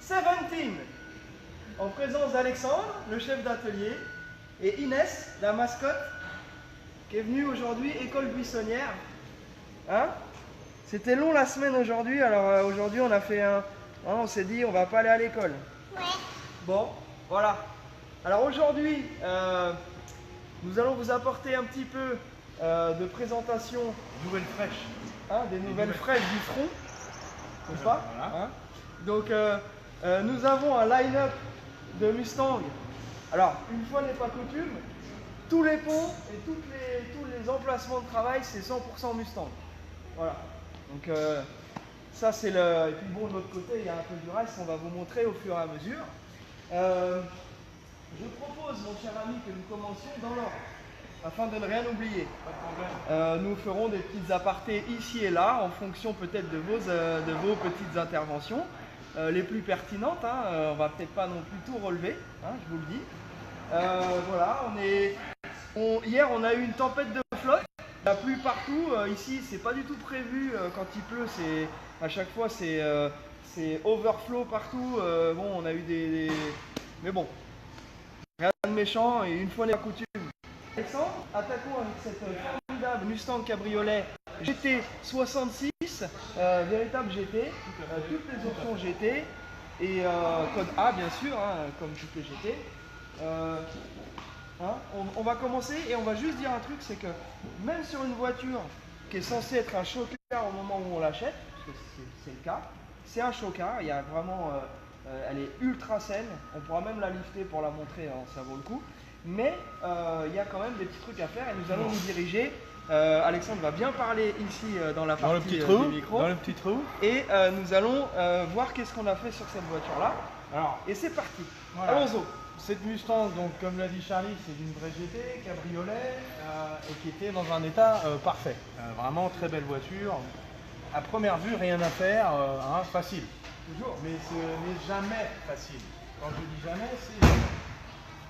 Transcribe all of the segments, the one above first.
17, en présence d'Alexandre, le chef d'atelier, et Inès, la mascotte, qui est venue aujourd'hui, école buissonnière. Hein? C'était long la semaine aujourd'hui, alors aujourd'hui on a fait un... Hein, on s'est dit on va pas aller à l'école. Ouais. Bon, voilà. Alors aujourd'hui, nous allons vous apporter un petit peu de présentation. Nouvelles fraîches. Hein, des nouvelles fraîches du front. N'est-ce pas? Voilà. Hein? Donc nous avons un line-up de Mustang. Alors, une fois n'est pas coutume, tous les ponts et tous les emplacements de travail, c'est 100% Mustang. Voilà. Donc ça c'est le... Et puis bon, de l'autre côté, il y a un peu du reste, on va vous montrer au fur et à mesure. Je propose, mon cher ami, que nous commencions dans l'ordre, afin de ne rien oublier. Nous ferons des petites apartés ici et là, en fonction peut-être de vos petites interventions, les plus pertinentes. Hein. On va peut-être pas non plus tout relever, hein, je vous le dis. Voilà, hier on a eu une tempête de flotte. La pluie partout, ici c'est pas du tout prévu quand il pleut, à chaque fois c'est overflow partout, bon on a eu des... Mais bon, rien de méchant et une fois n'est pas coutume. Alexandre, attaquons avec cette formidable Mustang cabriolet GT 66, véritable GT, toutes les options GT et code A bien sûr, hein, comme toutes les GT. Hein, on va commencer et on va juste dire un truc, c'est que même sur une voiture qui est censée être un show-car au moment où on l'achète, parce que c'est le cas, c'est un show-car, il y a vraiment, elle est ultra saine, on pourra même la lifter pour la montrer, hein, ça vaut le coup, mais il y a quand même des petits trucs à faire et nous allons nous diriger. Alexandre va bien parler ici dans la partie du micro, dans le petit trou, et nous allons voir qu'est-ce qu'on a fait sur cette voiture-là. Alors, et c'est parti, voilà. allons-y. Cette Mustang, donc comme l'a dit Charlie, c'est d'une vraie GT, cabriolet, et qui était dans un état parfait. Vraiment très belle voiture. À première vue, rien à faire, hein, facile. Toujours, mais ce n'est jamais facile. Quand je dis jamais, c'est jamais.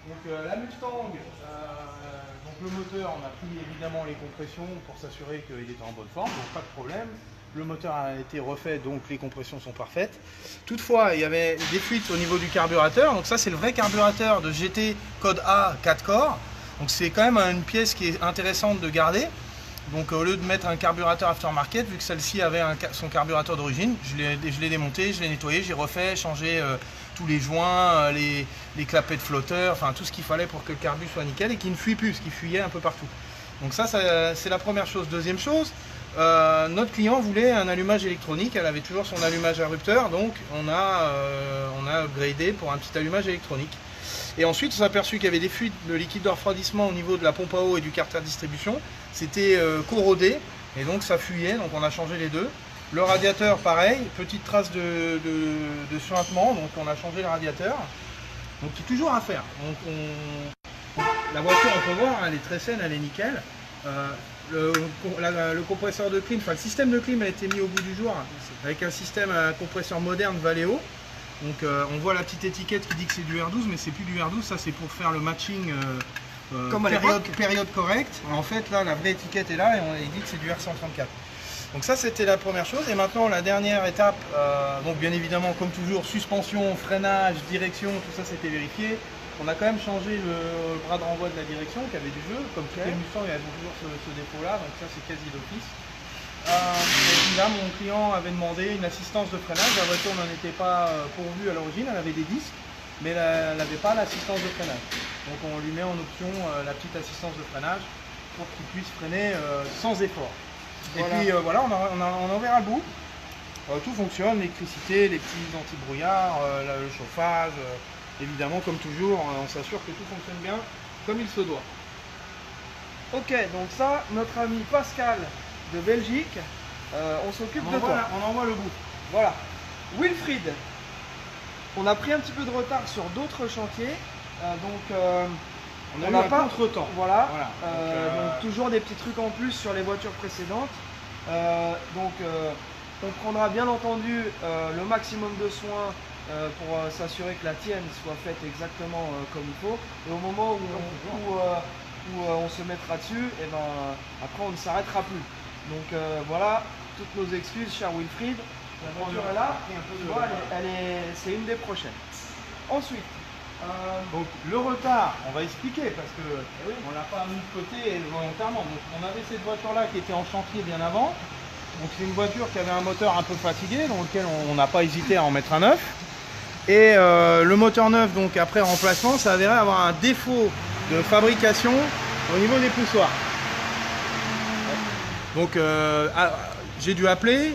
Donc la Mustang, donc le moteur, on a pris évidemment les compressions pour s'assurer qu'il était en bonne forme, donc pas de problème. Le moteur a été refait, donc les compressions sont parfaites. Toutefois, il y avait des fuites au niveau du carburateur. Donc ça, c'est le vrai carburateur de GT code A 4 corps. Donc c'est quand même une pièce qui est intéressante de garder. Donc au lieu de mettre un carburateur aftermarket, vu que celle-ci avait son carburateur d'origine, je l'ai démonté, je l'ai nettoyé, j'ai refait, changé tous les joints, les clapets de flotteur, enfin tout ce qu'il fallait pour que le carbu soit nickel et qu'il ne fuit plus, ce qui fuyait un peu partout. Donc ça c'est la première chose. Deuxième chose, notre client voulait un allumage électronique, elle avait toujours son allumage interrupteur, donc on a upgradé pour un petit allumage électronique. Et ensuite on s'est aperçu qu'il y avait des fuites de liquide de refroidissement au niveau de la pompe à eau et du carter de distribution. C'était corrodé et donc ça fuyait, donc on a changé les deux. Le radiateur pareil, petite trace de suintement, donc on a changé le radiateur. Donc il y a toujours à faire. Donc la voiture, on peut voir, elle est très saine, elle est nickel. Le compresseur de clim, enfin le système de clim a été mis au bout du jour avec un système à compresseur moderne Valeo. Donc on voit la petite étiquette qui dit que c'est du R12, mais c'est plus du R12, ça c'est pour faire le matching période correcte. En fait là la vraie étiquette est là et on a dit que c'est du R134. Donc ça c'était la première chose. Et maintenant la dernière étape, donc bien évidemment comme toujours suspension, freinage, direction, tout ça c'était vérifié. On a quand même changé le bras de renvoi de la direction qui avait du jeu, comme toutes les Mustang, elles ont toujours ce défaut-là, donc ça c'est quasi d'office. Et puis là, mon client avait demandé une assistance de freinage. La voiture n'en était pas pourvue à l'origine, elle avait des disques, mais elle n'avait pas l'assistance de freinage. Donc on lui met en option la petite assistance de freinage pour qu'il puisse freiner sans effort. Voilà. Et puis voilà, on en verra le bout. Tout fonctionne, l'électricité, les petits anti-brouillards, le chauffage. Évidemment, comme toujours, on s'assure que tout fonctionne bien comme il se doit. Ok, donc ça, notre ami Pascal de Belgique, on s'occupe de toi. On envoie le bout. Voilà. Wilfried, on a pris un petit peu de retard sur d'autres chantiers, donc on n'a pas contre-temps. Voilà. Donc toujours des petits trucs en plus sur les voitures précédentes. On prendra bien entendu le maximum de soins pour s'assurer que la tienne soit faite exactement comme il faut. Et au moment où on se mettra dessus, et ben, après on ne s'arrêtera plus. Donc voilà, toutes nos excuses, cher Wilfried. La voiture est là, tu vois, c'est une des prochaines. Ensuite, donc le retard, on va expliquer parce que on l'a pas mis de côté volontairement. Donc, on avait cette voiture-là qui était en chantier bien avant. Donc c'est une voiture qui avait un moteur un peu fatigué, dans lequel on n'a pas hésité à en mettre un neuf. Et le moteur neuf, donc après remplacement, ça avérait avoir un défaut de fabrication au niveau des poussoirs. Donc j'ai dû appeler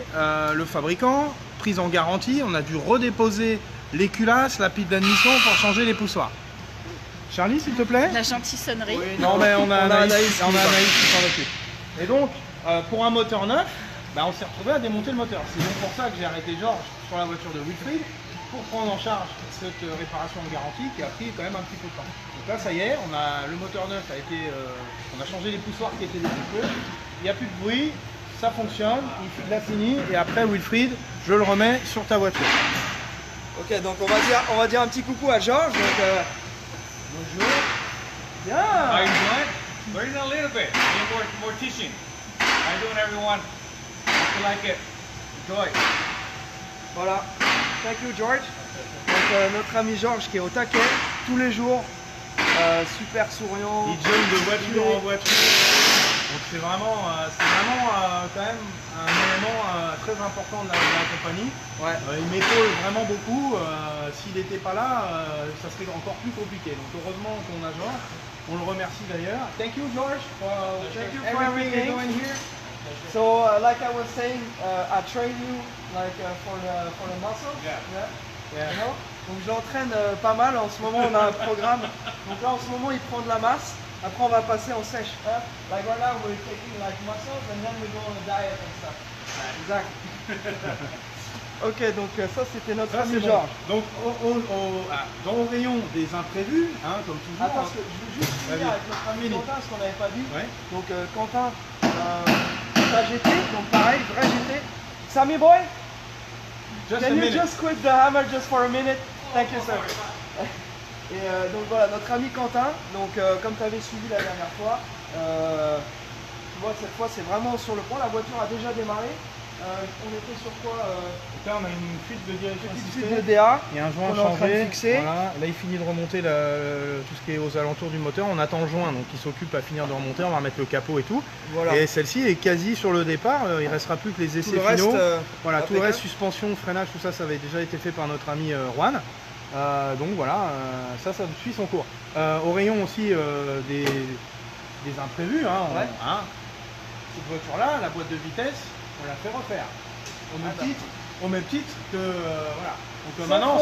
le fabricant, prise en garantie, on a dû redéposer les culasses, la pile d'admission pour changer les poussoirs. Charlie, s'il te plaît. La gentille sonnerie. Oui, non, mais on a Anaïs qui s'en occupe. Et donc, pour un moteur neuf, on s'est retrouvé à démonter le moteur. C'est donc pour ça que j'ai arrêté Georges sur la voiture de Wilfried pour prendre en charge cette réparation en garantie qui a pris quand même un petit peu de temps. Donc là, ça y est, le moteur neuf a été, on a changé les poussoirs qui étaient défectueux. Il n'y a plus de bruit, ça fonctionne, il l'a fini et après Wilfried, je le remets sur ta voiture. Ok, donc on va dire un petit coucou à Georges. Donc, bonjour. Bien. How you doing? Learning a little bit. More teaching. How you doing, everyone? Hope you like it. Enjoy. Voilà. Thank you, George. Donc notre ami Georges qui est au taquet tous les jours, super souriant. Il jump de voiture en voiture. Donc c'est vraiment quand même un élément très important de la compagnie. Ouais. Il m'épaule vraiment beaucoup. S'il n'était pas là, ça serait encore plus compliqué. Donc heureusement qu'on a Georges. On le remercie d'ailleurs. Thank you, George, for everything you're doing here. So, like I was saying, I train you like for the muscles. Yeah. You know? Donc je l'entraîne pas mal. En ce moment, on a un programme. Donc là, en ce moment, il prend de la masse. Après, on va passer en sèche. Hein? Like right now, we're taking like muscles and then we go on a diet and stuff. Exact. Ok, donc ça c'était notre ami bon. Georges. Donc dans le rayon des imprévus, hein, comme toujours. Attends, je veux juste finir avec notre ami Quentin, ce qu'on n'avait pas dit. Ouais. Donc Quentin, ta GT, donc pareil, vrai GT. Sammy boy, can you just quit the hammer just for a minute? Thank you sir. Et donc voilà, notre ami Quentin, donc comme tu avais suivi la dernière fois, tu vois cette fois c'est vraiment sur le point, la voiture a déjà démarré. On était sur quoi Là, on a une fuite de direction Fuite de DA. Il y a un joint à changer. Voilà. Là, il finit de remonter tout ce qui est aux alentours du moteur. On attend le joint, donc il s'occupe à finir de remonter. On va remettre le capot et tout. Voilà. Et celle-ci est quasi sur le départ. Il ne restera plus que les essais finaux. Voilà, tout le reste, suspension, freinage, tout ça, ça avait déjà été fait par notre ami Juan. Donc voilà, ça suit son cours. Au rayon aussi des imprévus. Cette voiture-là, la boîte de vitesse, on la fait refaire. Au même titre que voilà. Donc maintenant,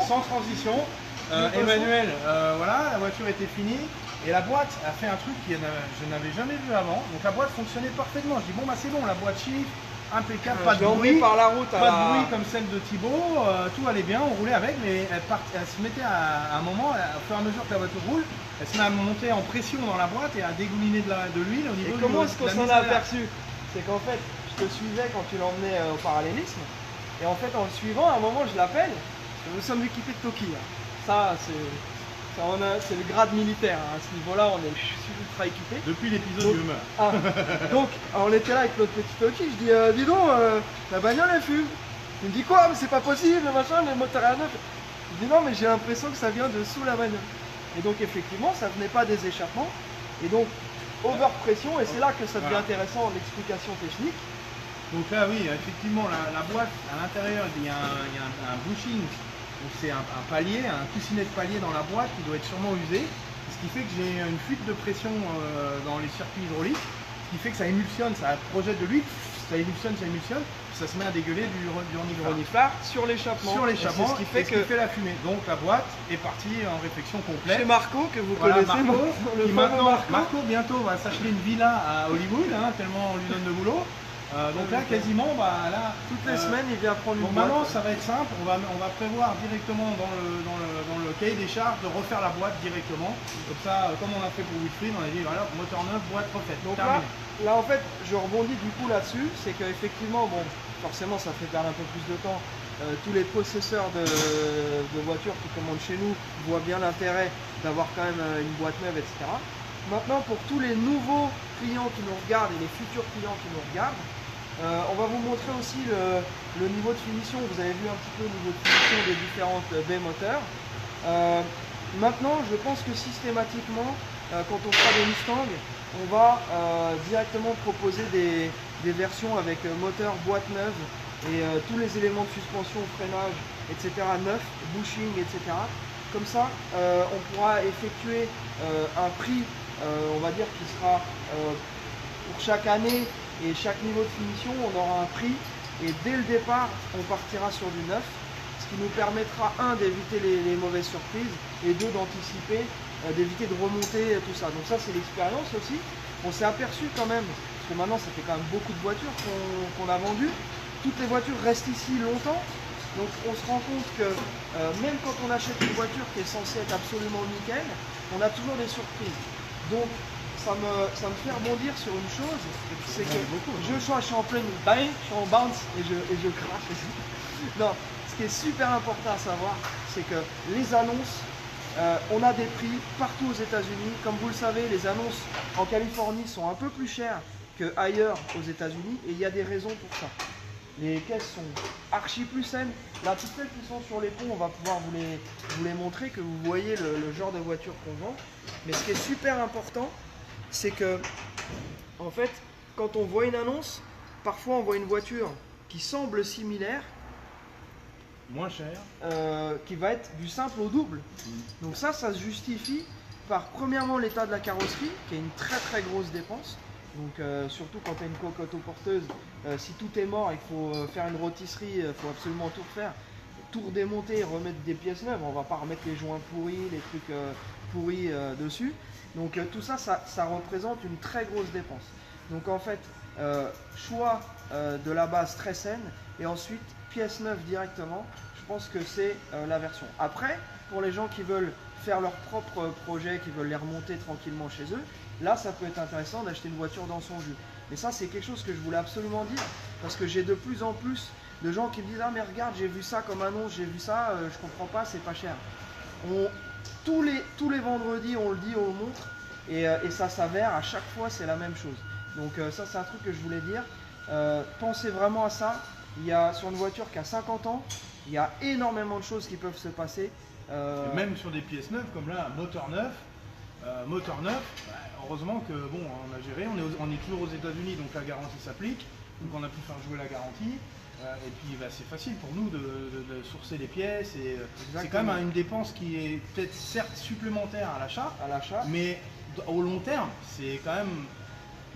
sans transition. Emmanuel, voilà, la voiture était finie et la boîte a fait un truc que je n'avais jamais vu avant. Donc la boîte fonctionnait parfaitement. Je dis bon c'est bon, la boîte chiffre, impeccable, pas de bruit, par la route, pas de bruit comme celle de Thibaut. Tout allait bien, on roulait avec, mais elle se mettait à un moment, au fur et à mesure que la voiture roule, elle se met à monter en pression dans la boîte et à dégouliner de l'huile au niveau. Et comment est-ce qu'on s'en a aperçu? C'est qu'en fait, je te suivais quand tu l'emmenais au parallélisme. Et en fait, en le suivant, à un moment, je l'appelle. Nous sommes équipés de Toki. Ça, c'est le grade militaire. À ce niveau-là, on est ultra équipés. Depuis l'épisode du Hummer. Donc, on était là avec notre petit Toki. Je dis, dis donc, la bagnole, elle fume. Il me dit quoi? Mais c'est pas possible, machin, le moteur à neuf. Je dis non, mais j'ai l'impression que ça vient de sous la bagnole. Et donc, effectivement, ça venait pas des échappements. Et donc, overpression, et c'est là que ça devient intéressant, l'explication technique. Donc là, oui, effectivement, la boîte, à l'intérieur, il y a un bushing, c'est un palier, un coussinet de palier dans la boîte qui doit être sûrement usé, ce qui fait que j'ai une fuite de pression dans les circuits hydrauliques, ce qui fait que ça émulsionne, ça projette de l'huile, ça émulsionne, ça se met à dégueuler du reniflard sur l'échappement. Sur l'échappement, ce qui fait la fumée. Donc la boîte est partie en réflexion complète. Chez Marco, que vous connaissez. Marco bientôt va s'acheter une villa à Hollywood, tellement on lui donne de boulot. Donc là, quasiment, toutes les semaines, il vient prendre une boîte. Maintenant, ça va être simple. On va prévoir directement dans le cahier des charges de refaire la boîte directement. Comme ça, comme on a fait pour Wilfried, on a dit voilà, moteur neuf, boîte refaite. Donc là, en fait, je rebondis du coup là-dessus. C'est qu'effectivement, bon, forcément, ça fait perdre un peu plus de temps. Tous les possesseurs de voitures qui commandent chez nous voient bien l'intérêt d'avoir quand même une boîte neuve, etc. Maintenant, pour tous les nouveaux clients qui nous regardent et les futurs clients qui nous regardent, On va vous montrer aussi le niveau de finition. Vous avez vu un petit peu le niveau de finition des différentes baies moteurs. Maintenant, je pense que systématiquement, quand on fera des Mustang, on va directement proposer des versions avec moteur, boîte neuve et tous les éléments de suspension, freinage, etc. neufs, bushing, etc. Comme ça, on pourra effectuer un prix, on va dire, qui sera pour chaque année et chaque niveau de finition, on aura un prix. Et dès le départ, on partira sur du neuf, ce qui nous permettra, un, d'éviter les mauvaises surprises, et deux, d'anticiper, d'éviter de remonter tout ça. Donc ça, c'est l'expérience aussi. On s'est aperçu quand même, parce que maintenant, ça fait quand même beaucoup de voitures qu'on a vendues. Toutes les voitures restent ici longtemps. Donc on se rend compte que même quand on achète une voiture qui est censée être absolument nickel, on a toujours des surprises. Donc ça me fait rebondir sur une chose, c'est que je suis en pleine bain, je suis en bounce et je crache. Non, ce qui est super important à savoir, c'est que les annonces, on a des prix partout aux États-Unis. Comme vous le savez, les annonces en Californie sont un peu plus chères qu'ailleurs aux États-Unis et il y a des raisons pour ça. Les caisses sont archi plus saines. Là, toutes celles qui sont sur les ponts, on va pouvoir vous les montrer, que vous voyez le genre de voiture qu'on vend. Mais ce qui est super important, c'est que, en fait, quand on voit une annonce, parfois on voit une voiture qui semble similaire, moins cher, qui va être du simple au double. Donc ça se justifie par, premièrement, l'état de la carrosserie, qui est une très très grosse dépense. Donc surtout quand tu as une coque autoporteuse, si tout est mort et qu'il faut faire une rôtisserie, il faut absolument tout refaire, tout redémonter, remettre des pièces neuves. On va pas remettre les joints pourris, les trucs pourris dessus. Donc tout ça, ça représente une très grosse dépense. Donc en fait, choix de la base très saine et ensuite pièces neuves directement. Je pense que c'est la version. Après, pour les gens qui veulent faire leur propre projet, qui veulent les remonter tranquillement chez eux, là ça peut être intéressant d'acheter une voiture dans son jus. Mais ça, c'est quelque chose que je voulais absolument dire, parce que j'ai de plus en plus de gens qui me disent « Ah mais regarde, j'ai vu ça comme annonce, j'ai vu ça, je comprends pas, c'est pas cher ». Tous les vendredis, on le dit, on le montre, et ça s'avère, à chaque fois, c'est la même chose. Donc ça, c'est un truc que je voulais dire. Pensez vraiment à ça. Il y a, sur une voiture qui a 50 ans, il y a énormément de choses qui peuvent se passer. Et même sur des pièces neuves, comme là, un moteur neuf, heureusement que bon, on a géré, on est toujours aux États-Unis, donc la garantie s'applique, donc on a pu faire jouer la garantie. Et puis bah, c'est facile pour nous de sourcer les pièces, et c'est quand même une dépense qui est peut-être certes supplémentaire à l'achat, mais au long terme, c'est quand même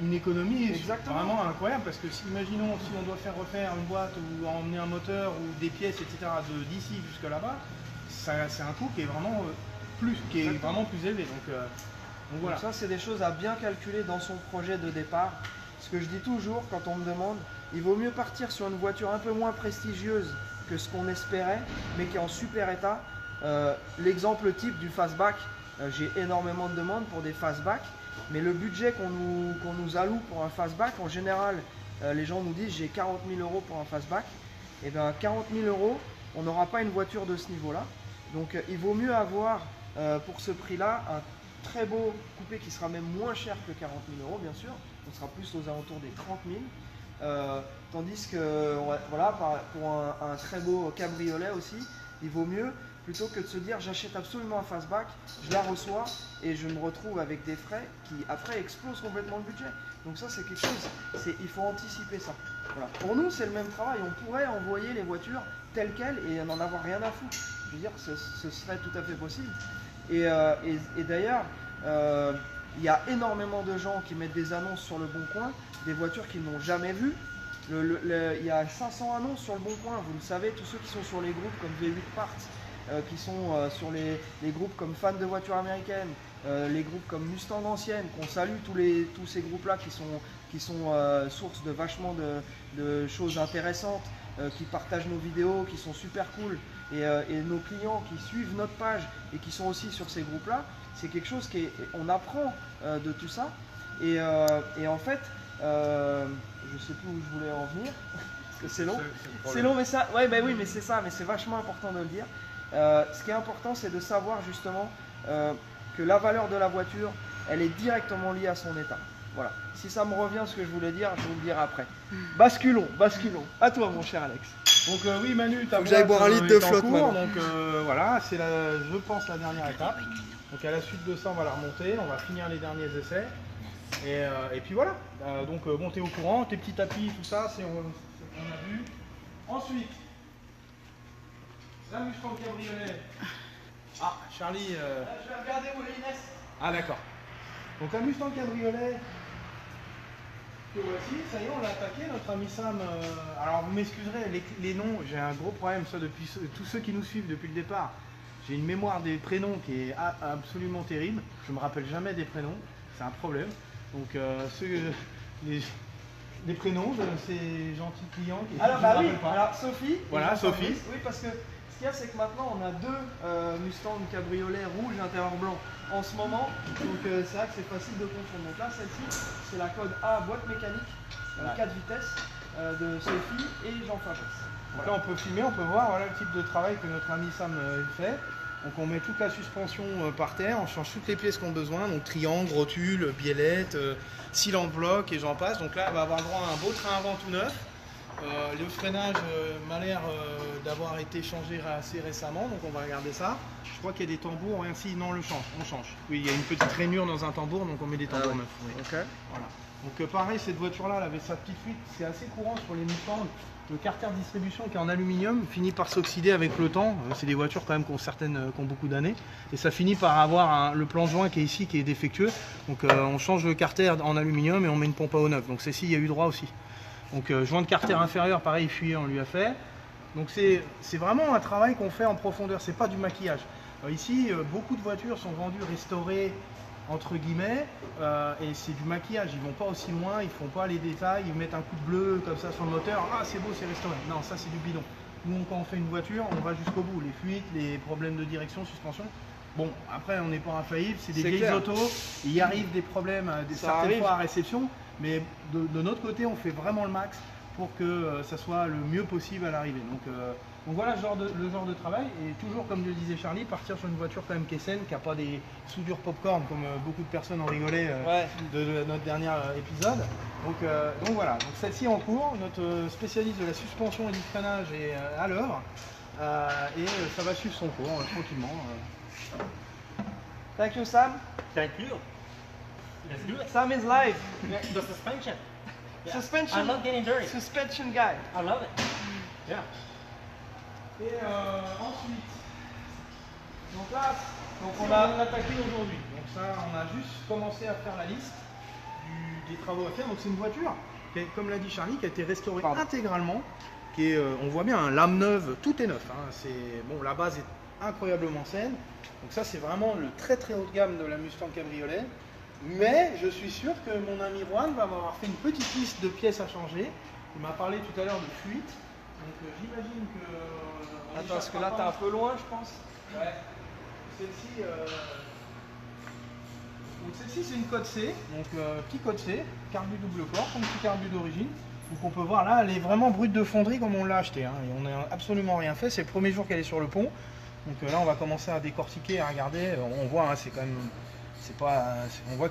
une économie vraiment incroyable, parce que imaginons si on doit faire refaire une boîte ou emmener un moteur ou des pièces, etc. d'ici jusqu'à là-bas, c'est un coût qui est vraiment plus élevé. Donc voilà. Donc ça, c'est des choses à bien calculer dans son projet de départ. Ce que je dis toujours quand on me demande, il vaut mieux partir sur une voiture un peu moins prestigieuse que ce qu'on espérait, mais qui est en super état. L'exemple type du fastback, j'ai énormément de demandes pour des fastback, mais le budget qu'on nous alloue pour un fastback, en général, les gens nous disent j'ai 40 000 € pour un fastback. Et bien 40 000 €, on n'aura pas une voiture de ce niveau-là. Donc il vaut mieux avoir pour ce prix-là un très beau coupé qui sera même moins cher que 40 000 €, bien sûr. On sera plus aux alentours des 30 000. Tandis que voilà, pour un très beau cabriolet aussi, il vaut mieux, plutôt que de se dire j'achète absolument un fastback, je la reçois et je me retrouve avec des frais qui après explosent complètement le budget. Donc ça, c'est quelque chose, il faut anticiper ça. Voilà. Pour nous, c'est le même travail, on pourrait envoyer les voitures telles quelles et n'en avoir rien à foutre. Je veux dire, ce serait tout à fait possible. Et d'ailleurs, il y a énormément de gens qui mettent des annonces sur le Bon Coin, des voitures qu'ils n'ont jamais vues. Il y a 500 annonces sur le Bon Coin, vous le savez, tous ceux qui sont sur les groupes comme V8 Parts, qui sont sur les groupes comme Fans de voitures américaines, les groupes comme Mustang ancienne, qu'on salue, tous ces groupes-là qui sont source de vachement de choses intéressantes, qui partagent nos vidéos, qui sont super cool, et nos clients qui suivent notre page et qui sont aussi sur ces groupes-là. C'est quelque chose on apprend de tout ça. Et en fait, je sais plus où je voulais en venir, parce que c'est long. C'est long, mais ça, ouais, bah oui, mais c'est ça, mais c'est vachement important de le dire. Ce qui est important, c'est de savoir justement que la valeur de la voiture, elle est directement liée à son état. Voilà. Si ça me revient ce que je voulais dire, je vous le dirai après. Basculons. À toi, mon cher Alex. Donc oui, Manu, ta Faut que j'aille boire un litre de flotte, cours, maintenant. donc voilà, c'est je pense la dernière étape. Donc à la suite de ça, on va la remonter, on va finir les derniers essais. Et puis voilà, donc monter au courant, tes petits tapis, tout ça, c'est on a vu. Ensuite, la Mustang cabriolet. Ah, Charlie. Je vais regarder où est Inès. Ah d'accord. Donc la Mustang cabriolet. Que voici, ça y est, on l'a attaqué, notre ami Sam. Alors vous m'excuserez, les noms, j'ai un gros problème, ça depuis tous ceux qui nous suivent depuis le départ. J'ai une mémoire des prénoms qui est absolument terrible. Je me rappelle jamais des prénoms, c'est un problème. Donc les prénoms de ces gentils clients qui Alors, je bah me oui, rappelle pas. alors Sophie. Voilà, et Sophie. Jean-Fabrice. Oui, parce que ce qu'il y a, c'est que maintenant on a deux Mustang cabriolet rouge intérieur blanc en ce moment. Donc c'est vrai que c'est facile de confondre. Donc là, celle-ci, c'est la code A boîte mécanique, 4 vitesses de Sophie et Jean-Fabrice. Donc là, on peut filmer, on peut voir voilà, le type de travail que notre ami Sam fait. Donc on met toute la suspension par terre, on change toutes les pièces qu'on a besoin, donc triangle, rotule, biellette, cylindre bloc et j'en passe. Donc là, elle va avoir droit à un beau train avant tout neuf. Le freinage m'a l'air d'avoir été changé assez récemment, donc on va regarder ça. Je crois qu'il y a des tambours, rien si, non, on change. Oui, il y a une petite rainure dans un tambour, donc on met des tambours neufs. Oui. Ok. Voilà. Donc pareil, cette voiture-là, elle avait sa petite fuite, c'est assez courant sur les Mustang. Le carter de distribution qui est en aluminium finit par s'oxyder avec le temps. C'est des voitures quand même qui ont beaucoup d'années. Et ça finit par avoir le plan joint qui est ici, qui est défectueux. Donc on change le carter en aluminium et on met une pompe à eau neuve. Donc celle-ci, il y a eu droit aussi. Donc joint de carter inférieur, pareil, fuyé, on lui a fait. Donc c'est vraiment un travail qu'on fait en profondeur, c'est pas du maquillage. Ici, beaucoup de voitures sont vendues restaurées, entre guillemets, et c'est du maquillage, ils vont pas aussi loin, ils font pas les détails, ils mettent un coup de bleu comme ça sur le moteur, ah c'est beau, c'est restauré. Non, ça c'est du bidon. Nous quand on fait une voiture, on va jusqu'au bout, les fuites, les problèmes de direction, suspension. Bon, après on n'est pas infaillible, c'est des vieilles autos, il y arrive des problèmes certaines fois à réception, mais de notre côté on fait vraiment le max pour que ça soit le mieux possible à l'arrivée. Donc voilà le genre de travail, et toujours comme le disait Charlie, partir sur une voiture quand même qui est saine, qui n'a pas des soudures popcorn comme beaucoup de personnes en rigolaient de notre dernier épisode. Donc voilà, donc celle-ci en cours, notre spécialiste de la suspension et du freinage est à l'heure, et ça va suivre son cours tranquillement. Thank you, Sam. Thank you. Let's do it. Sam is live. The suspension. Yeah. Suspension. I love getting dirty. Suspension guy. I love it. Yeah. Et ensuite, donc là, on a attaqué aujourd'hui. Donc ça, on a juste commencé à faire la liste des travaux à faire. Donc c'est une voiture, comme l'a dit Charlie, qui a été restaurée intégralement. On voit bien, lame neuve, tout est neuf. Hein. Bon, la base est incroyablement saine. Donc ça, c'est vraiment le très très haut de gamme de la Mustang Cabriolet. Mais je suis sûr que mon ami Juan va m'avoir fait une petite liste de pièces à changer. Il m'a parlé tout à l'heure de fuite. Donc j'imagine que... Attends, parce que là t'es un peu loin, je pense. Ouais. Celle-ci c'est une code C, donc petit code C, carbu double corps, comme petit carbu d'origine. Donc on peut voir là, elle est vraiment brute de fonderie comme on l'a acheté. Hein, et on n'a absolument rien fait, c'est le premier jour qu'elle est sur le pont. Donc là on va commencer à décortiquer, à regarder. On voit, hein, c'est quand même... on voit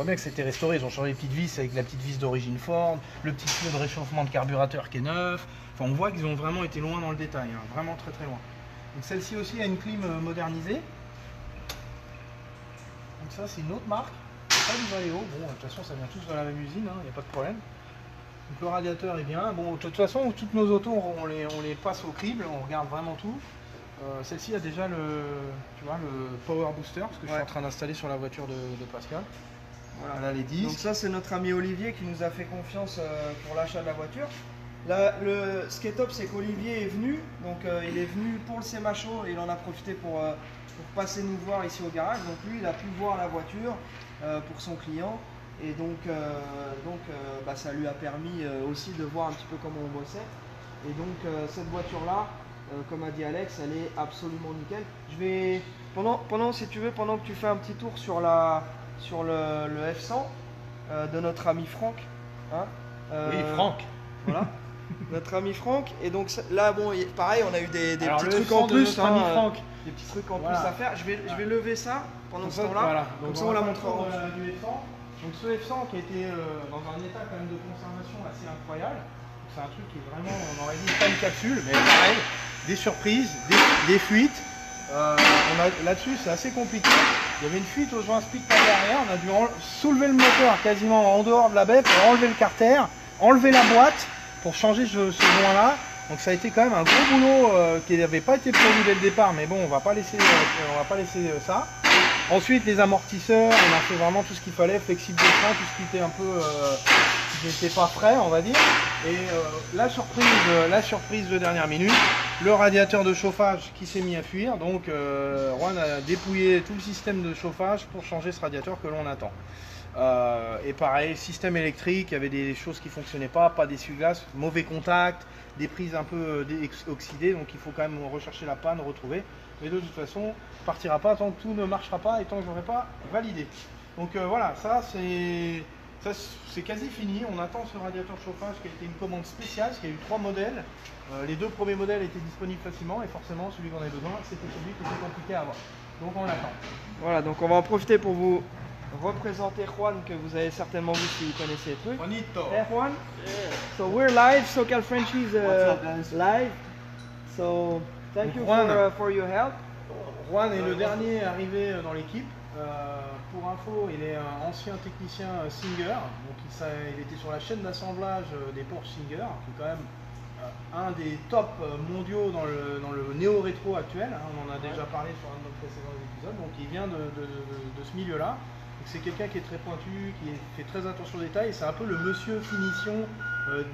bien que c'était restauré. Ils ont changé les petites vis avec la petite vis d'origine Ford, le petit tuyau de réchauffement de carburateur qui est neuf. Enfin, on voit qu'ils ont vraiment été loin dans le détail, hein, vraiment très très loin. Donc celle-ci aussi a une clim modernisée. Donc ça c'est une autre marque, pas du Valeo. Bon, de toute façon ça vient tous de la même usine, il n'y a pas de problème. Donc le radiateur est bien. Bon, de toute façon toutes nos autos on les passe au crible, on regarde vraiment tout. Celle-ci a déjà le power booster, parce que je suis en train d'installer sur la voiture de Pascal. Voilà, là les disques. Donc ça c'est notre ami Olivier qui nous a fait confiance pour l'achat de la voiture. Ce qui est top, c'est qu'Olivier est venu, donc il est venu pour le CMHO et il en a profité pour passer nous voir ici au garage. Donc lui il a pu voir la voiture pour son client, et donc ça lui a permis aussi de voir un petit peu comment on bossait. Et donc cette voiture là, comme a dit Alex, elle est absolument nickel. Je vais, si tu veux, pendant que tu fais un petit tour sur le F100 de notre ami Franck. Hein, oui, Franck. Voilà, notre ami Franck. Et donc là, bon, pareil, on a eu des petits trucs en plus. Des petits trucs en plus à faire. Je vais lever ça pendant ce temps-là. Voilà. Comme ça, on la montrera. Donc ce F100 qui a été dans un état quand même de conservation assez incroyable. C'est un truc qui est vraiment, on aurait dit pas une capsule, mais pareil, des surprises, des fuites. Là-dessus c'est assez compliqué. Il y avait une fuite au joint speed par derrière, on a dû soulever le moteur quasiment en dehors de la baie pour enlever le carter, enlever la boîte pour changer ce joint-là. Donc ça a été quand même un gros boulot qui n'avait pas été prévu dès le départ, mais bon, on va pas laisser ça. Ensuite les amortisseurs, on a fait vraiment tout ce qu'il fallait, flexible de frein, tout ce qui était un peu qui n'était pas frais on va dire. Et la surprise de dernière minute, le radiateur de chauffage qui s'est mis à fuir. Donc Juan a dépouillé tout le système de chauffage pour changer ce radiateur que l'on attend. Et pareil, système électrique, il y avait des choses qui ne fonctionnaient pas d'essuie-glace, mauvais contact, des prises un peu oxydées, donc il faut quand même rechercher la panne, retrouver. Mais de toute façon, on ne partira pas tant que tout ne marchera pas et tant que je n'aurai pas validé. Donc voilà, ça c'est quasi fini. On attend ce radiateur de chauffage qui a été une commande spéciale, parce qu'il y a eu 3 modèles. Les 2 premiers modèles étaient disponibles facilement et forcément celui qu'on avait besoin, c'était celui qui était compliqué à avoir. Donc on l'attend. Voilà, donc on va en profiter pour vous représenter Juan, que vous avez certainement vu si vous connaissez les trucs. Bonito. Hey Juan, so we're live, SoCal Frenchies live. So thank you for your help. Juan est le dernier arrivé dans l'équipe. Pour info, il est un ancien technicien Singer, donc il était sur la chaîne d'assemblage des Porsche Singer, qui est quand même un des tops mondiaux dans le néo-rétro actuel. On en a déjà parlé sur un de nos précédents épisodes, donc il vient de ce milieu-là. C'est quelqu'un qui est très pointu, qui fait très attention aux détails, c'est un peu le monsieur finition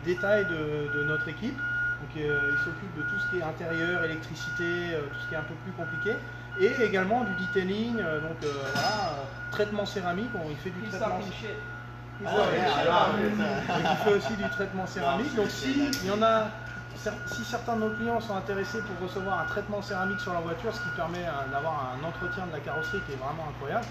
détail de notre équipe. Donc il s'occupe de tout ce qui est intérieur, électricité, tout ce qui est un peu plus compliqué. Et également du detailing, voilà, traitement céramique, il fait du traitement. Il fait aussi du traitement céramique. Donc si certains de nos clients sont intéressés pour recevoir un traitement céramique sur la voiture, ce qui permet d'avoir un entretien de la carrosserie qui est vraiment incroyable,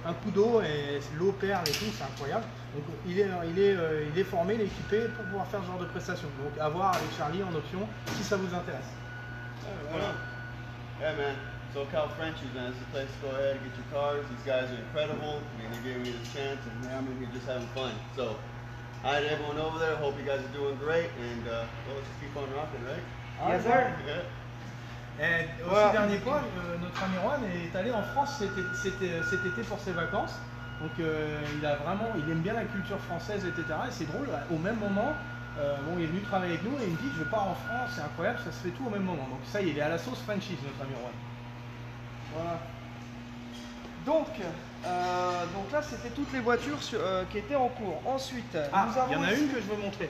un coup d'eau et l'eau perle et tout, c'est incroyable. Donc il est formé, il est équipé pour pouvoir faire ce genre de prestations. Donc à voir avec Charlie en option si ça vous intéresse. Voilà. Yeah, man. SoCal Frenchies, man. It's the place to go ahead and get your cars. These guys are incredible. I mean, they gave me this chance, and I'm in here just having fun. So, hi to everyone over there. Hope you guys are doing great, and well, let's just keep on rocking, right? Yes, sir. Yeah. Et aussi dernier point, notre ami Juan est allé en France cet été pour ses vacances. Donc il aime bien la culture française, etc. Et c'est drôle, au même moment, il est venu travailler avec nous et il me dit je pars en France, c'est incroyable, ça se fait tout au même moment. Donc ça, il est à la sauce franchise, notre ami Juan. Voilà. Donc là, c'était toutes les voitures qui étaient en cours. Ensuite, il y en a une que je veux montrer.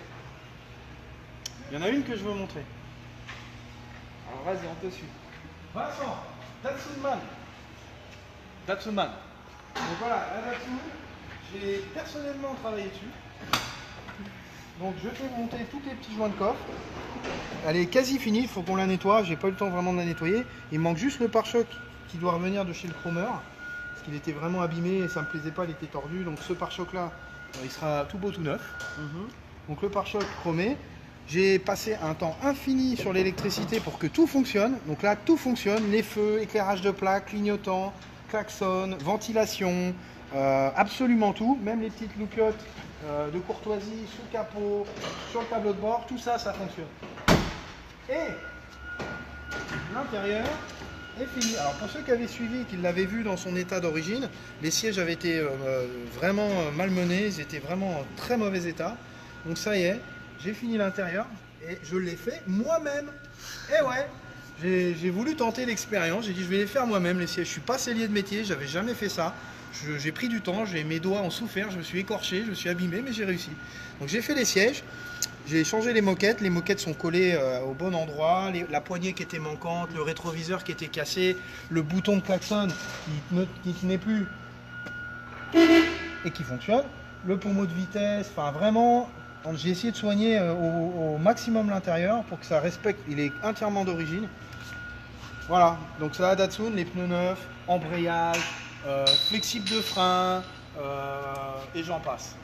Alors vas-y, on te suit. Vincent, Datsunman. Donc voilà, la Datsun, j'ai personnellement travaillé dessus. Donc je fais monter tous les petits joints de coffre. Elle est quasi finie, il faut qu'on la nettoie. J'ai pas eu le temps vraiment de la nettoyer. Il manque juste le pare-choc qui doit revenir de chez le chromeur. Parce qu'il était vraiment abîmé et ça me plaisait pas, il était tordu. Donc ce pare-choc là, il sera tout beau, tout neuf. Donc le pare-choc chromé. J'ai passé un temps infini sur l'électricité pour que tout fonctionne. Donc là, tout fonctionne. Les feux, éclairage de plaque, clignotant, klaxon, ventilation, absolument tout. Même les petites loupiottes de courtoisie sous le capot, sur le tableau de bord, tout ça, ça fonctionne. Et l'intérieur est fini. Alors pour ceux qui avaient suivi, qui l'avaient vu dans son état d'origine, les sièges avaient été vraiment malmenés, ils étaient vraiment en très mauvais état. Donc ça y est, j'ai fini l'intérieur et je l'ai fait moi-même. Et ouais, j'ai voulu tenter l'expérience, j'ai dit je vais les faire moi-même les sièges. Je suis pas sellier de métier, j'avais jamais fait ça. J'ai pris du temps, mes doigts ont souffert, je me suis écorché, je me suis abîmé, mais j'ai réussi. Donc j'ai fait les sièges, j'ai changé les moquettes sont collées au bon endroit, la poignée qui était manquante, le rétroviseur qui était cassé, le bouton de klaxon qui tenait plus et qui fonctionne, le pommeau de vitesse, enfin vraiment, j'ai essayé de soigner au maximum l'intérieur pour que ça respecte, il est entièrement d'origine. Voilà, donc ça a Datsun, les pneus neufs, embrayage, flexible de frein, et j'en passe.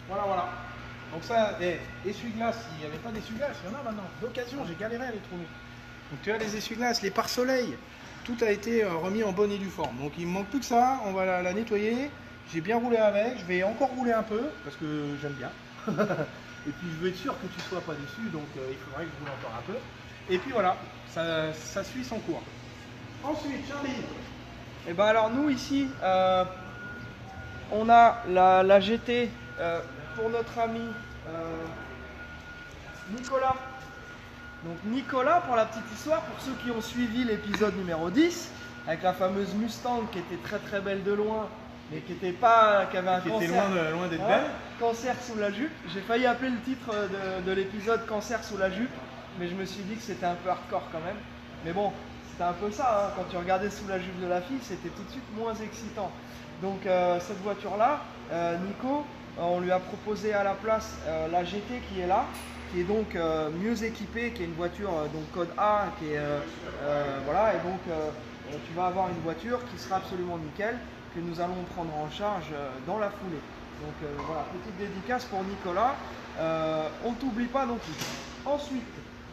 Voilà. Donc ça, essuie-glace, il n'y avait pas d'essuie-glace, il y en a maintenant. D'occasion, j'ai galéré à les trouver. Donc tu as les essuie-glaces, les pare-soleil, tout a été remis en bonne et due forme. Donc il me manque plus que ça, on va la nettoyer. J'ai bien roulé avec, je vais encore rouler un peu parce que j'aime bien. Et puis je veux être sûr que tu sois pas déçu, donc il faudrait que je roule encore un peu. Et puis voilà, ça suit son cours. Ensuite, Charlie. Et ben alors nous ici, on a la GT pour notre ami Nicolas. Donc Nicolas, pour la petite histoire, pour ceux qui ont suivi l'épisode numéro 10, avec la fameuse Mustang qui était très très belle de loin, mais qui avait un cancer, loin d'être belle. Cancer sous la jupe. J'ai failli appeler le titre de l'épisode Cancer sous la jupe, mais je me suis dit que c'était un peu hardcore quand même. Mais bon, c'était un peu ça, hein. Quand tu regardais sous la jupe de la fille, c'était tout de suite moins excitant. Donc cette voiture-là, Nico, on lui a proposé à la place la GT qui est là, qui est donc mieux équipée, qui est une voiture donc code A, qui est voilà, et donc tu vas avoir une voiture qui sera absolument nickel, que nous allons prendre en charge dans la foulée. Donc voilà, petite dédicace pour Nicolas. On ne t'oublie pas non plus. Ensuite,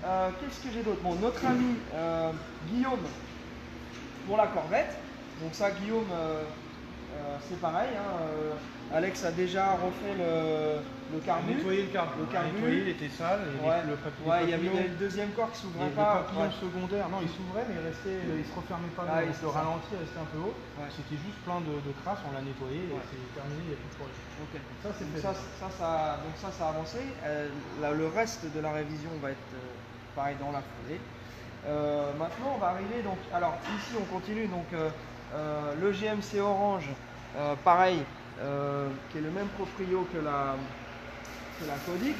qu'est-ce que j'ai d'autre? Bon, notre ami Guillaume pour la Corvette. Donc ça, Guillaume, c'est pareil. Hein, Alex a déjà refait le carbu. Nettoyer le carbu. Nettoyer, il était sale. Il y avait le deuxième corps qui s'ouvrait pas. Les papillons secondaires, non, il s'ouvrait, mais il se refermait pas. Le ralenti restait un peu haut. Ouais. C'était juste plein de crasse, on l'a nettoyé et c'est terminé, il n'y a plus de problème. Okay. Ça, c'est fait. Donc ça a avancé. Le reste de la révision va être pareil dans la foulée. Maintenant, on va arriver. Donc, alors ici, on continue. Donc le GMC Orange, pareil. Qui est le même proprio que la Codix.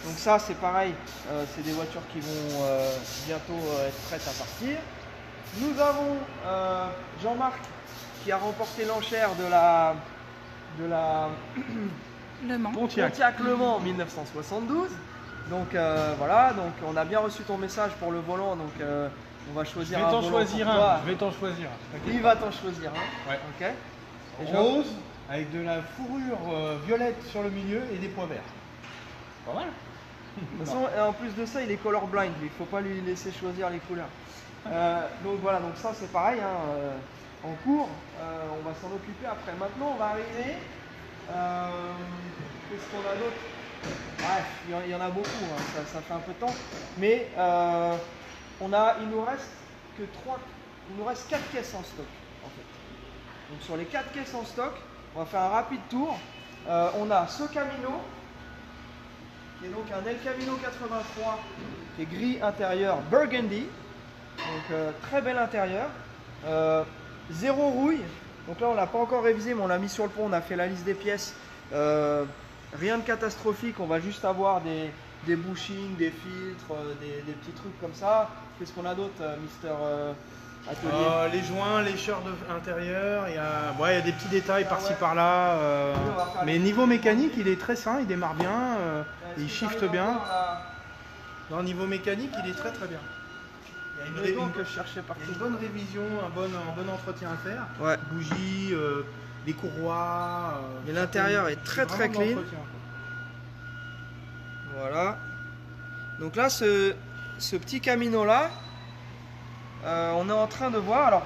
Donc ça c'est pareil, c'est des voitures qui vont bientôt être prêtes à partir. Nous avons Jean-Marc qui a remporté l'enchère de la Le Mans. Pontiac Le Mans en 1972. Donc voilà, donc on a bien reçu ton message pour le volant, donc on va choisir un volant. Je vais t'en choisir un. Il va t'en choisir un. Ouais. Ok. Et rose avec de la fourrure violette sur le milieu et des pois verts. Pas mal. De toute façon, en plus de ça, il est colorblind, il ne faut pas lui laisser choisir les couleurs. Donc voilà, donc ça c'est pareil, hein, en cours, on va s'en occuper après. Maintenant, on va arriver. Qu'est-ce qu'on a d'autre? Bref, il y en a beaucoup, hein, ça fait un peu de temps. Mais il nous reste 4 caisses en stock, en fait. Donc sur les 4 caisses en stock, on va faire un rapide tour. On a ce Camino, qui est donc un El Camino 83, qui est gris intérieur burgundy. Donc très bel intérieur. Zéro rouille. Donc là on l'a pas encore révisé, mais on l'a mis sur le pont, on a fait la liste des pièces. Rien de catastrophique, on va juste avoir des bushings, des filtres, des petits trucs comme ça. Qu'est-ce qu'on a d'autre, Mister Atelier? Les joints, l'écheur intérieur, il y a des petits détails par-ci par-là. Mais niveau mécanique, il est très sain, il démarre bien, il shift bien. Non, niveau mécanique, il est très très bien. Il y a une, que je cherchais partout. Une bonne révision, un bon entretien à faire. Ouais. Bougies, les courroies. Mais l'intérieur est très très clean. Voilà. Donc là, ce petit Camino là, on est en train de voir. Alors,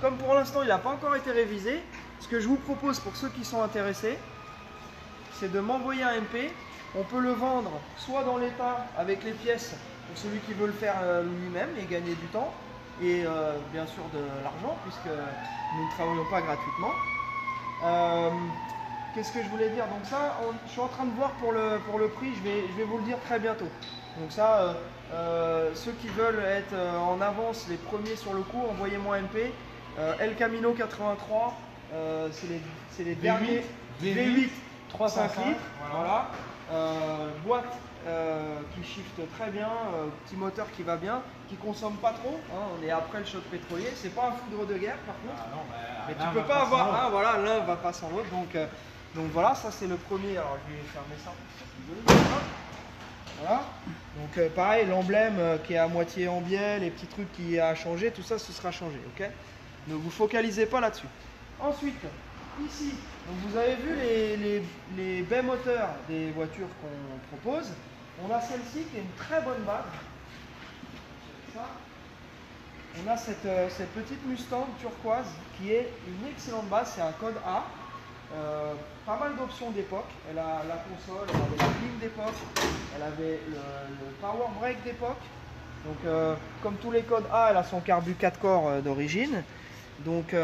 comme pour l'instant il n'a pas encore été révisé, ce que je vous propose pour ceux qui sont intéressés, c'est de m'envoyer un MP. On peut le vendre soit dans l'état avec les pièces pour celui qui veut le faire lui-même et gagner du temps et bien sûr de l'argent puisque nous ne travaillons pas gratuitement. Qu'est-ce que je voulais dire? Donc ça, je suis en train de voir pour le prix, je vais vous le dire très bientôt. Donc ça, ceux qui veulent être en avance, les premiers sur le coup, envoyez-moi un MP. El Camino 83, c'est les derniers V8 305 litres. Voilà. Boîte qui shift très bien, petit moteur qui va bien, qui consomme pas trop, hein, on est après le choc pétrolier, c'est pas un foudre de guerre par contre, mais tu peux pas avoir, hein, voilà, l'un va pas sans l'autre, donc voilà, ça c'est le premier, alors je vais fermer ça, voilà, donc pareil, l'emblème qui est à moitié en biais, les petits trucs qui a changé, tout ça ce sera changé, ok, ne vous focalisez pas là-dessus. Ensuite, ici, donc vous avez vu les baies moteurs des voitures qu'on propose. On a celle-ci qui est une très bonne base. Ça. On on a cette petite Mustang turquoise qui est une excellente base, c'est un code A. Pas mal d'options d'époque. Elle a la console, elle avait la clim d'époque, elle avait le power brake d'époque. Donc comme tous les codes A, elle a son carbu 4 corps d'origine. Donc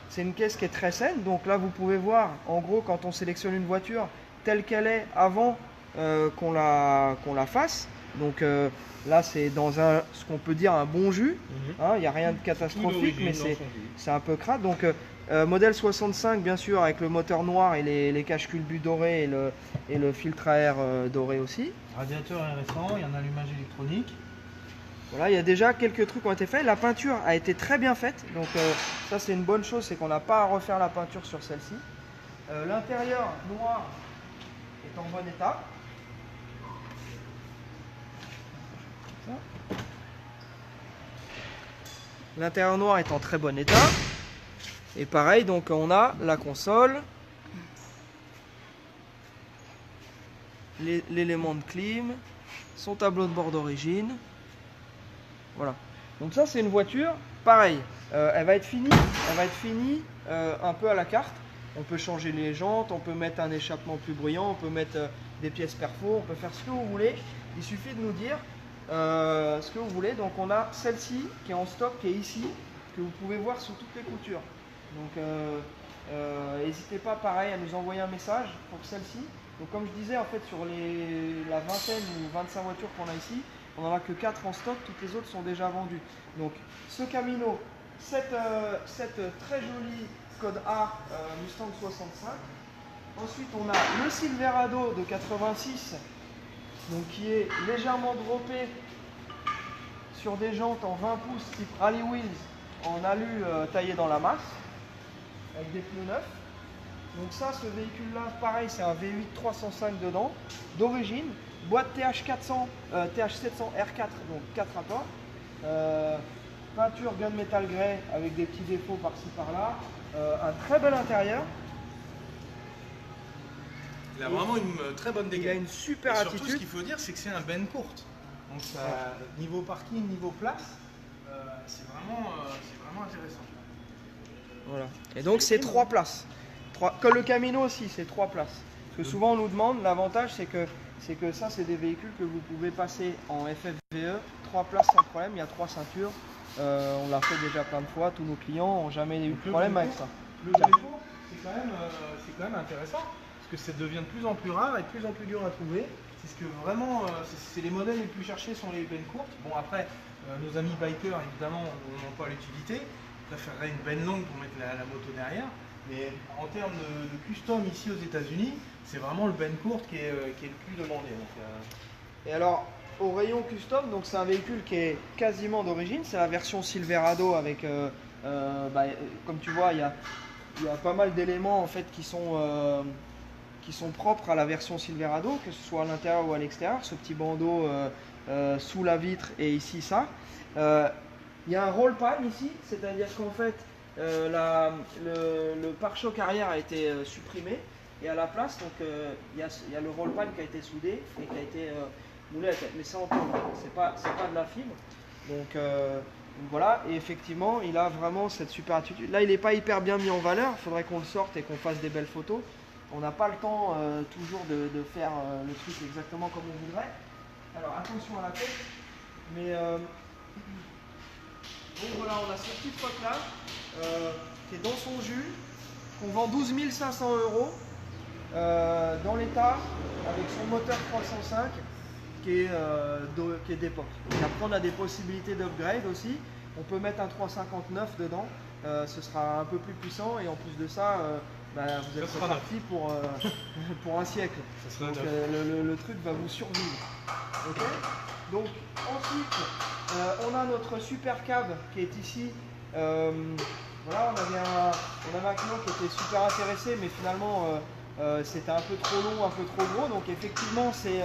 c'est une caisse qui est très saine. Donc là vous pouvez voir en gros quand on sélectionne une voiture telle qu'elle est avant qu'on la fasse. Donc là c'est dans ce qu'on peut dire un bon jus. Il n'y a rien de catastrophique mais c'est un peu crade. Donc modèle 65 bien sûr avec le moteur noir et les caches-culbut dorés et le filtre à air doré aussi. Radiateur est récent, il y a un allumage électronique. Voilà, il y a déjà quelques trucs qui ont été faits. La peinture a été très bien faite. Donc ça c'est une bonne chose, c'est qu'on n'a pas à refaire la peinture sur celle-ci. L'intérieur noir est en bon état. L'intérieur noir est en très bon état. Et pareil, donc on a la console, l'élément de clim, son tableau de bord d'origine. Voilà. Donc ça c'est une voiture, pareil, elle va être finie un peu à la carte. On peut changer les jantes, on peut mettre un échappement plus bruyant, on peut mettre des pièces perfo, on peut faire ce que vous voulez. Il suffit de nous dire ce que vous voulez. Donc on a celle-ci qui est en stock, qui est ici, que vous pouvez voir sur toutes les coutures. Donc n'hésitez pas pareil à nous envoyer un message pour celle-ci. Donc comme je disais en fait sur la vingtaine ou 25 voitures qu'on a ici, on n'en a que 4 en stock, toutes les autres sont déjà vendues. Donc ce Camino, cette très jolie code A Mustang 65. Ensuite on a le Silverado de 86, donc qui est légèrement droppé sur des jantes en 20 pouces type Rally Wheels en alu taillé dans la masse, avec des pneus neufs. Donc ça, ce véhicule-là, pareil, c'est un V8 305 dedans, d'origine, boîte TH700 R4, donc 4 rapports, peinture gunmetal grey avec des petits défauts par-ci par-là, un très bel intérieur. Il a vraiment une très bonne dégaine. Il a une super et attitude. Surtout, ce qu'il faut dire, c'est que c'est un ben courte. Donc ça, niveau parking, niveau place, c'est vraiment intéressant. Voilà. Et donc c'est 3 places. Comme le Camino aussi, c'est 3 places. Parce que souvent on nous demande, l'avantage c'est que ça c'est des véhicules que vous pouvez passer en FFVE, 3 places sans problème, il y a 3 ceintures. On l'a fait déjà plein de fois, tous nos clients n'ont jamais eu de problème avec ça. Le défaut, c'est quand même intéressant, parce que ça devient de plus en plus rare et de plus en plus dur à trouver. C'est ce que vraiment, c'est les modèles les plus cherchés sont les bennes courtes. Bon après, nos amis bikers évidemment n'ont pas l'utilité, préféreraient une benne longue pour mettre la moto derrière. Mais en termes de custom ici aux États-Unis, c'est vraiment le ben courte qui est le plus demandé. Donc, Et alors, au rayon custom, donc c'est un véhicule qui est quasiment d'origine, c'est la version Silverado avec, comme tu vois, il y a pas mal d'éléments en fait qui sont propres à la version Silverado, que ce soit à l'intérieur ou à l'extérieur. Ce petit bandeau sous la vitre et ici ça. Il y a un roll pan ici, c'est-à-dire qu'en fait, le pare-choc arrière a été supprimé et à la place donc il y a le roll pan qui a été soudé et qui a été moulé, mais c'est en tôle, c'est pas de la fibre. Donc voilà, et effectivement il a vraiment cette super attitude. Là il n'est pas hyper bien mis en valeur, il faudrait qu'on le sorte et qu'on fasse des belles photos. On n'a pas le temps toujours de faire le truc exactement comme on voudrait. Alors attention à la tête, mais donc voilà, on a cette petite pote là qui est dans son jus, qu'on vend 12 500 € dans l'état avec son moteur 305 qui est d'époque. Et après on a des possibilités d'upgrade aussi. On peut mettre un 359 dedans, ce sera un peu plus puissant et en plus de ça, vous êtes reparti pour un siècle. Donc le truc va vous survivre. Okay, donc ensuite, on a notre super cab qui est ici. Voilà, on avait un client qui était super intéressé, mais finalement c'était un peu trop long, un peu trop gros. Donc effectivement, c'est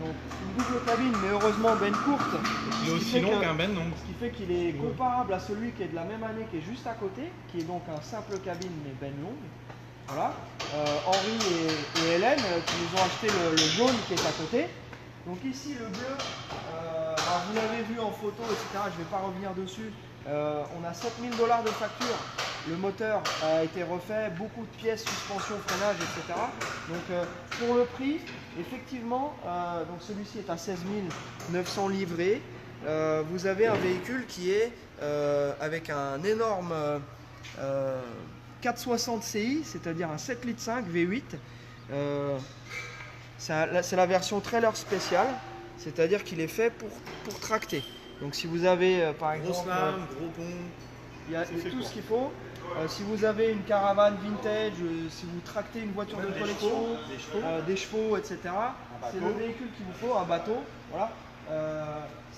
donc une double cabine, mais heureusement ben courte. Il est aussi long qu'un ben long. Ce qui fait qu'il est comparable à celui qui est de la même année, qui est juste à côté, qui est donc un simple cabine mais ben longue. Voilà. Henri et Hélène qui nous ont acheté le jaune qui est à côté. Donc ici le bleu, Alors, vous l'avez vu en photo, etc. Je ne vais pas revenir dessus. On a 7 000 $ de facture. Le moteur a été refait, beaucoup de pièces, suspension, freinage, etc. Donc pour le prix, effectivement, donc celui-ci est à 16 900 livrés. Vous avez un véhicule qui est avec un énorme 460 CI, c'est-à-dire un 7,5 litres V8. C'est la version trailer spéciale, c'est-à-dire qu'il est fait pour tracter. Donc si vous avez par exemple Grosse lame, gros pont, il y a tout ce qu'il faut. Si vous avez une caravane vintage, si vous tractez une voiture de collection, des chevaux, etc., c'est le véhicule qu'il vous faut, un bateau. Voilà.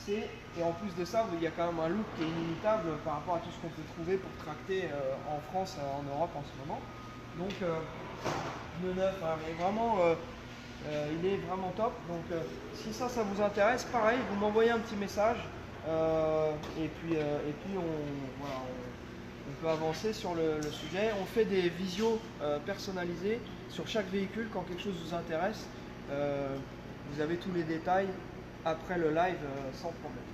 Et en plus de ça, il y a quand même un look qui est inimitable par rapport à tout ce qu'on peut trouver pour tracter en France, en Europe en ce moment. Donc, le neuf, hein, mais vraiment, il est vraiment top. Donc, si ça vous intéresse, pareil, vous m'envoyez un petit message et puis on peut avancer sur le sujet. On fait des visios personnalisés sur chaque véhicule quand quelque chose vous intéresse. Vous avez tous les détails après le live sans problème.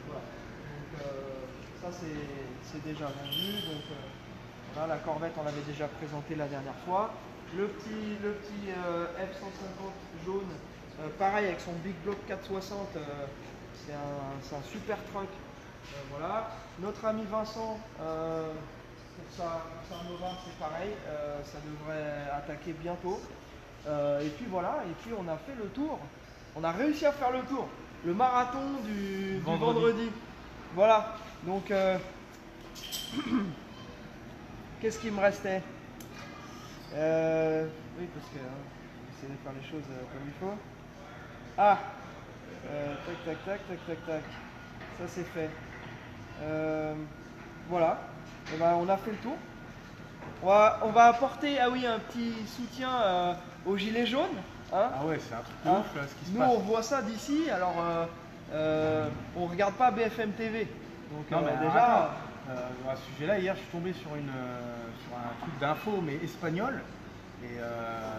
Voilà. Donc, ça c'est déjà vendu. Donc voilà, la Corvette on l'avait déjà présenté la dernière fois. Le petit F-150 jaune, pareil avec son Big Block 460, c'est un super truck. Voilà. Notre ami Vincent, pour sa Nova, c'est pareil, ça devrait attaquer bientôt. Et puis voilà, et puis on a fait le tour. On a réussi à faire le tour. Le marathon du vendredi. Voilà. Donc, qu'est-ce qu'il me restait? Oui, parce que j'essaie de faire les choses comme il faut. Ah, tac. Ça c'est fait. Voilà. Et ben, on a fait le tour. On va apporter, ah oui, un petit soutien aux gilets jaunes. Hein, ah ouais, c'est un truc de ouf là, ce qui se nous, passe. on voit ça d'ici, alors on regarde pas BFM TV. Donc non, mais déjà. À ce sujet-là, hier, je suis tombé sur un truc d'info, mais espagnol. Et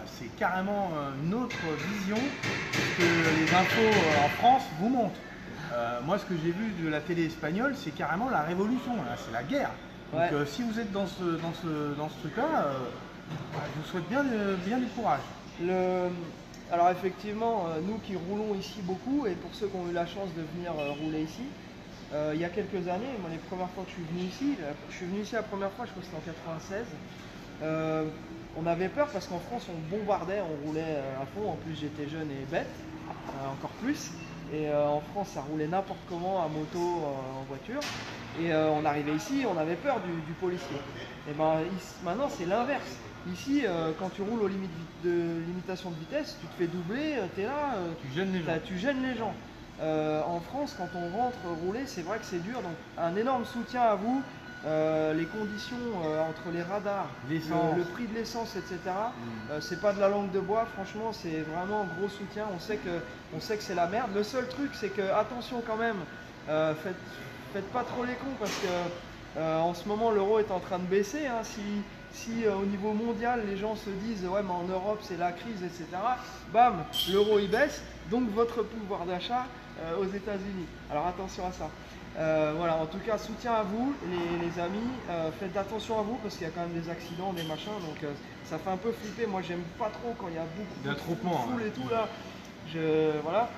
c'est carrément une autre vision que les infos en France vous montrent. Moi, ce que j'ai vu de la télé espagnole, c'est carrément la révolution. C'est la guerre. Donc, ouais. Si vous êtes dans ce truc-là, je vous souhaite bien du courage. Alors effectivement, nous qui roulons ici beaucoup, et pour ceux qui ont eu la chance de venir rouler ici, il y a quelques années, moi les premières fois que je suis venu ici la première fois, je crois que c'était en 96, on avait peur parce qu'en France on bombardait, on roulait à fond, en plus j'étais jeune et bête, encore plus, et en France ça roulait n'importe comment, à moto, en voiture, et on arrivait ici, on avait peur du policier. Et ben maintenant c'est l'inverse. Ici, quand tu roules aux limites de limitation de vitesse, tu te fais doubler, tu es là, tu gênes les gens. En France, quand on rentre rouler, c'est vrai que c'est dur. Donc, un énorme soutien à vous. Les conditions entre les radars, le prix de l'essence, etc. C'est pas de la langue de bois. Franchement, c'est vraiment un gros soutien. On sait que c'est la merde. Le seul truc, c'est que attention quand même. Faites pas trop les cons parce que en ce moment, l'euro est en train de baisser. Hein, si au niveau mondial les gens se disent ouais mais en Europe c'est la crise, etc., bam, l'euro il baisse, donc votre pouvoir d'achat aux États-Unis. Alors attention à ça. Voilà, en tout cas soutien à vous les amis, faites attention à vous parce qu'il y a quand même des accidents, des machins, donc ça fait un peu flipper. Moi j'aime pas trop quand il y a beaucoup de foule et tout là. Voilà.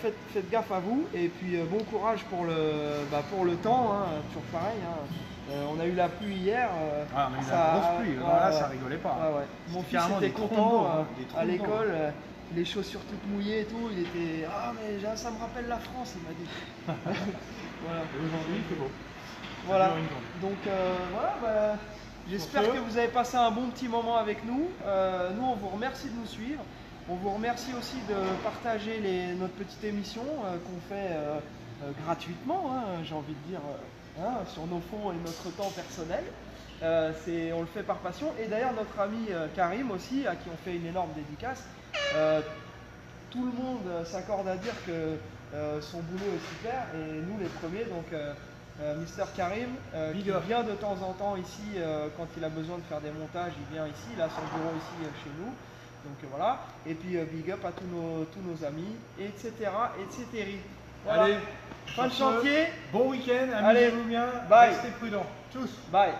Faites gaffe à vous et puis bon courage pour le temps, hein, toujours pareil. Hein. On a eu la pluie hier. On a eu la grosse pluie, là ça rigolait pas. Mon fils était content à l'école, les chaussures toutes mouillées et tout. Il était ah mais ça me rappelle la France, il m'a dit. Voilà. Aujourd'hui il fait beau. Voilà. Donc voilà. J'espère que vous avez passé un bon petit moment avec nous. Nous on vous remercie de nous suivre. On vous remercie aussi de partager notre petite émission qu'on fait gratuitement, hein, j'ai envie de dire, sur nos fonds et notre temps personnel. On le fait par passion. Et d'ailleurs notre ami Karim aussi, à qui on fait une énorme dédicace. Tout le monde s'accorde à dire que son boulot est super et nous les premiers. Donc Mister Karim qui vient de temps en temps ici quand il a besoin de faire des montages, il vient ici, il a son bureau ici chez nous. Donc voilà, et puis big up à tous nos amis, etc. etc. Voilà. Allez, Fin de sur ce, chantier. bon week-end, Allez, amusez-vous bien, bye. restez prudents. Tchuss. Bye.